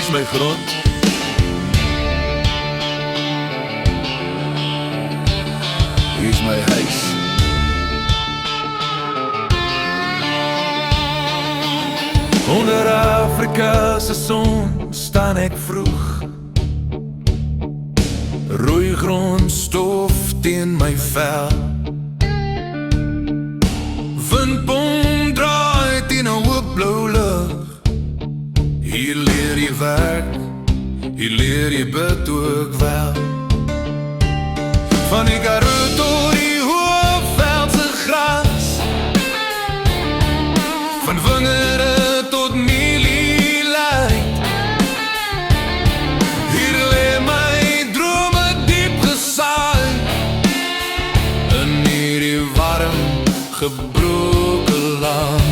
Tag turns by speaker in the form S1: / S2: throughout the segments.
S1: is my grond.
S2: Hier is my huis.
S1: Onder Afrika se son staan ek vroeg. Rooi grondstof teen my vel. Windpomp draai teen 'n hoop blou lug. Hier leer jy werk, hier leer jy bid ook wel. Van die Karoo tot die Hoëveldse gras, van Wingerde tot Mielie-Light. Hier lê my drome diep gesaai in hierdie warm, gebroke land.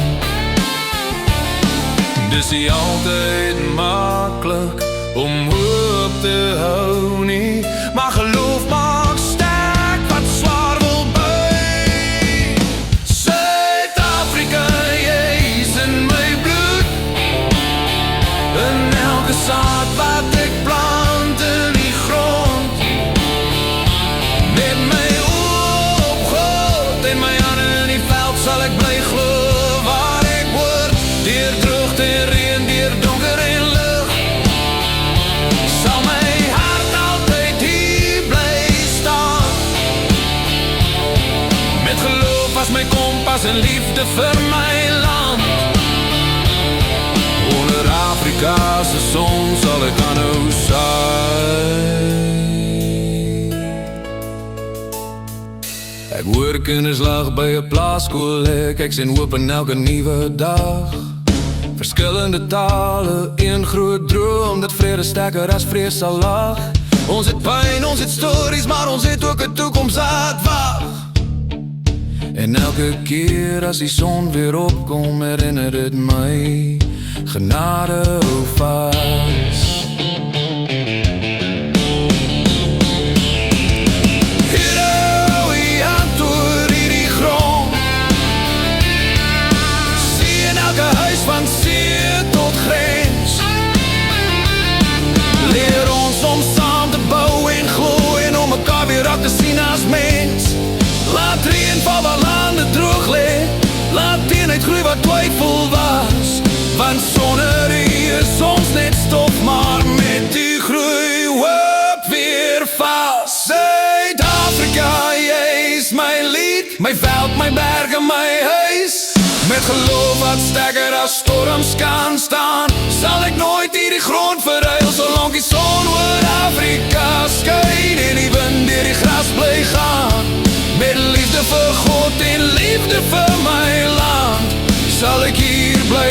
S1: Dis nie altyd maklik om hoop te hou nie, maar geloof maak sterk wat swaar wil buig. Suid-Afrika, jy is in my bloed, in elke saad wat ek plant in die grond. Met my oë op God en my hande in die veld sal ek bly glo waar ek hoor. Deur droogte en reën, deur donker en lig, sal my hart altyd hier bly staan. Met geloof as my kompas en liefde vir my land. Onder Afrika se son sal ek aanhou saai. Ek hoor kinders lag by 'n plaaskool, ek sien hoop in elke nuwe dag. Verskillende tale, een groot droom, dat vrede sterker as vrees sal lag. Ons het pyn, ons het stories, maar ons het ook 'n toekoms wat wag. En elke keer as die son weer opkom, herinner dit my, genade hou vas. Van see tot grens, leer ons om saam te bou en glo en om mekaar weer raak te sien as mens. Laat reën val waar lande droog lê, laat eenheid groei waar twyfel was, want sonder u is ons net stof, maar met u groei hoop weer vas. Suid-Afrika, jy is my lied, my veld, my berge, my huis. Met geloof wat sterker as storms kan staan, sal ek nooit hierdie grond verruil, solank die son oor Afrika skyn en die wind deur die gras bly gaan. Met liefde vir God en liefde vir my land, sal ek hier bly